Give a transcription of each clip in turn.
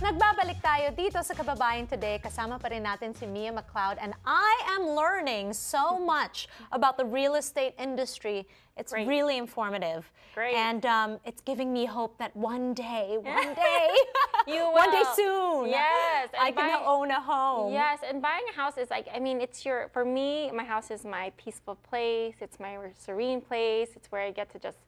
Nagbabalik tayo dito sa Kababayan Today. Kasama pa rin natin si McLeod, and I am learning so much about the real estate industry. It's really informative. Great. And it's giving me hope that one day, one day soon, yes, I can own a home. Yes, and buying a house is like, I mean, it's for me, my house is my peaceful place. It's my serene place. It's where I get to just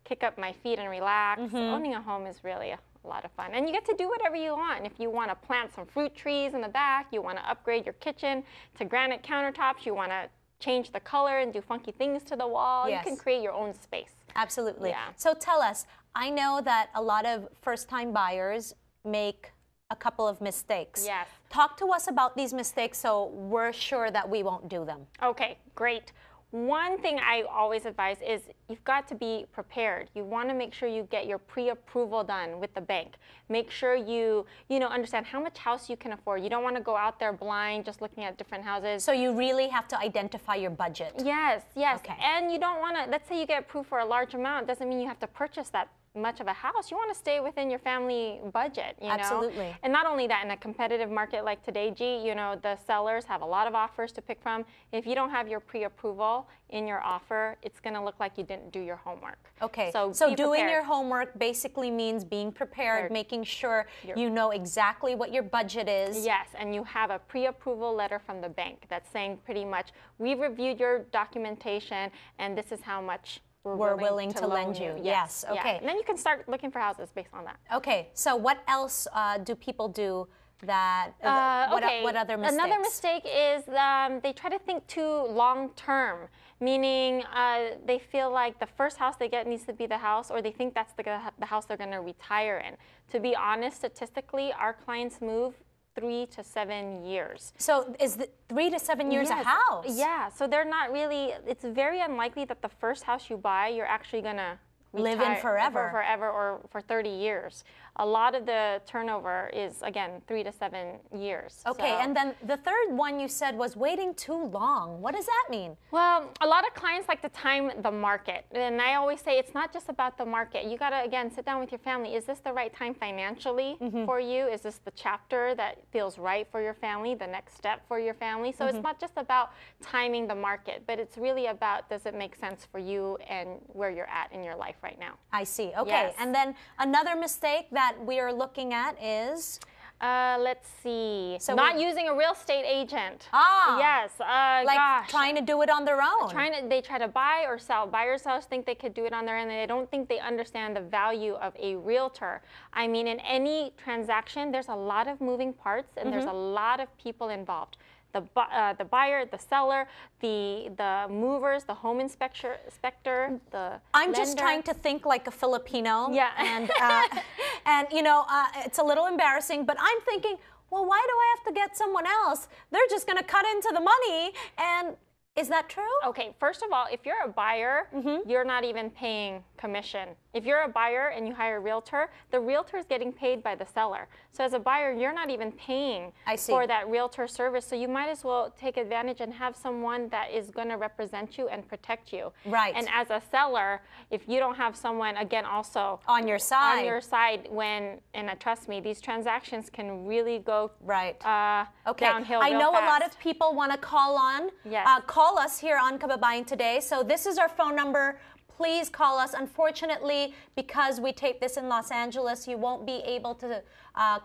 kick up my feet and relax. Owning a home is really a lot of fun. And you get to do whatever you want. If you want to plant some fruit trees in the back, you want to upgrade your kitchen to granite countertops, you want to change the color and do funky things to the wall, you can create your own space. Absolutely. Yeah. So tell us, I know that a lot of first-time buyers make a couple of mistakes. Yes. Talk to us about these mistakes so we're sure that we won't do them. Okay, great. One thing I always advise is you've got to be prepared. You want to make sure you get your pre-approval done with the bank. Make sure you understand how much house you can afford. You don't want to go out there blind just looking at different houses. So you really have to identify your budget. Yes, yes. Okay. And you don't want to, let's say you get approved for a large amount, doesn't mean you have to purchase that much of a house. You want to stay within your family budget, you know? Absolutely. And not only that, in a competitive market like today, the sellers have a lot of offers to pick from. If you don't have your pre-approval in your offer, it's going to look like you didn't do your homework. Okay, so doing your homework basically means being prepared, making sure you know exactly what your budget is. Yes, and you have a pre-approval letter from the bank that's saying pretty much, we've reviewed your documentation and this is how much we're willing to lend you. Yes. Okay. Yeah. And then you can start looking for houses based on that. Okay. So what else do people do that? What other mistakes? Another mistake is they try to think too long term, meaning they feel like the first house they get needs to be the house, or they think that's the house they're going to retire in. To be honest, statistically, our clients move 3 to 7 years. So is 3 to 7 years a house? Yeah, so they're not really, it's very unlikely that the first house you buy, you're actually going to live in forever. Or for 30 years. A lot of the turnover is, again, 3 to 7 years. Okay, and then the third one you said was waiting too long. What does that mean? Well, a lot of clients like to time the market. And I always say it's not just about the market. You got to, again, sit down with your family. Is this the right time financially for you? Is this the chapter that feels right for your family, the next step for your family? So it's not just about timing the market, but it's really about, does it make sense for you and where you're at in your life right now? I see. Okay. Yes. And then another mistake that we are looking at is? Let's see. So not using a real estate agent. Ah. Yes. Trying to do it on their own. They try to buy or sell. Buyers sellers think they could do it on their own, and they don't think they understand the value of a realtor. I mean, in any transaction, there's a lot of moving parts, and there's a lot of people involved. The buyer, the seller, the movers, the home inspector, the I'm just trying to think like a Filipino. Yeah. And it's a little embarrassing, but I'm thinking, well, why do I have to get someone else? They're just going to cut into the money. And is that true? Okay, first of all, if you're a buyer, you're not even paying commission. If you're a buyer and you hire a realtor, the realtor is getting paid by the seller. So as a buyer, you're not even paying for that realtor service. So you might as well take advantage and have someone that is going to represent you and protect you. Right. And as a seller, if you don't have someone, again, also on your side, and trust me, these transactions can really go downhill I know real fast. A lot of people want to call on. Yes. Call us here on Kababayan Today. So this is our phone number. Please call us. Unfortunately, because we tape this in Los Angeles, you won't be able to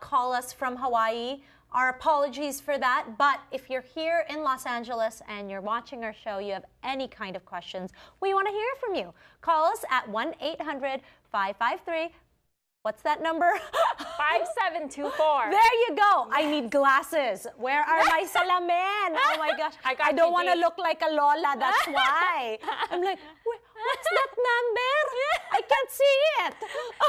call us from Hawaii. Our apologies for that. But if you're here in Los Angeles and you're watching our show, you have any kind of questions, we want to hear from you. Call us at 1-800-553. What's that number? 5724. There you go. I need glasses. Where are my salamin? Oh my gosh. I don't want to look like a lola. That's why. I'm like, what's that number? I can't see it.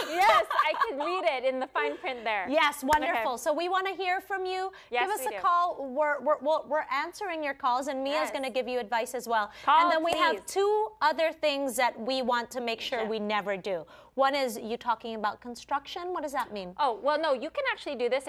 Yes, I can read it in the fine print there. Yes, wonderful. Okay. So we want to hear from you. Yes, give us a call. We're answering your calls, and Mia's going to give you advice as well. Call, and then we please. have two other things that we want to make sure we never do. One is you talking about construction. What does that mean? Oh, well, no, you can actually do this.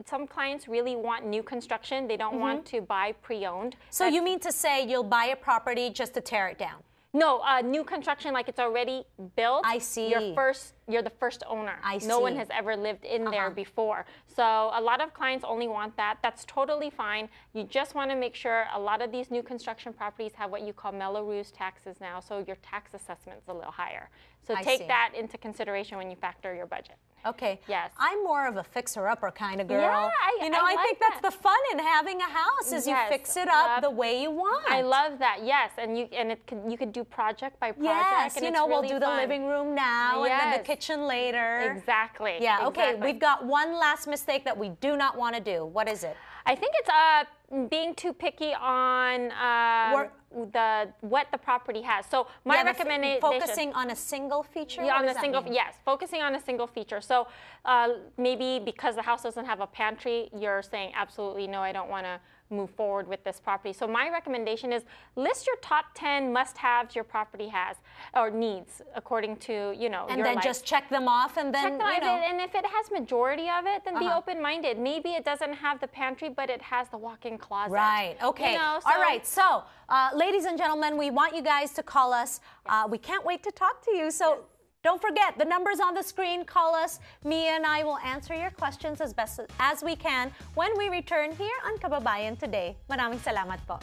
Some clients really want new construction. They don't want to buy pre-owned. So you mean to say you'll buy a property just to tear it down? No, new construction, like it's already built. I see. You're the first owner. I see. No one has ever lived in there before. So a lot of clients only want that. That's totally fine. You just want to make sure a lot of these new construction properties have what you call Mello-Roos taxes now, so your tax assessment's a little higher. So take that into consideration when you factor your budget. Okay. Yes. I'm more of a fixer-upper kind of girl. Yeah, I like think that's the fun in having a house is you fix it up the way you want. I love that. Yes, and you could do project by project. Yes, and we'll do the living room now and then the kitchen later. Exactly. Yeah. Okay. We've got one last mistake that we do not want to do. What is it? I think it's being too picky on what the property has. So my recommendation, focusing on a single feature. Yeah, focusing on a single feature. So maybe because the house doesn't have a pantry, you're saying absolutely no, I don't want to move forward with this property. So my recommendation is list your top 10 must-haves your property has or needs according to your and then life. Just check them off, and then and if it has majority of it, then be open-minded. Maybe it doesn't have the pantry, but it has the walk-in closet. Right. Okay. All right. So, ladies and gentlemen, we want you guys to call us. We can't wait to talk to you. So. Don't forget, the number's on the screen. Call us. Mia and I will answer your questions as best as we can when we return here on Kababayan Today. Maraming salamat po.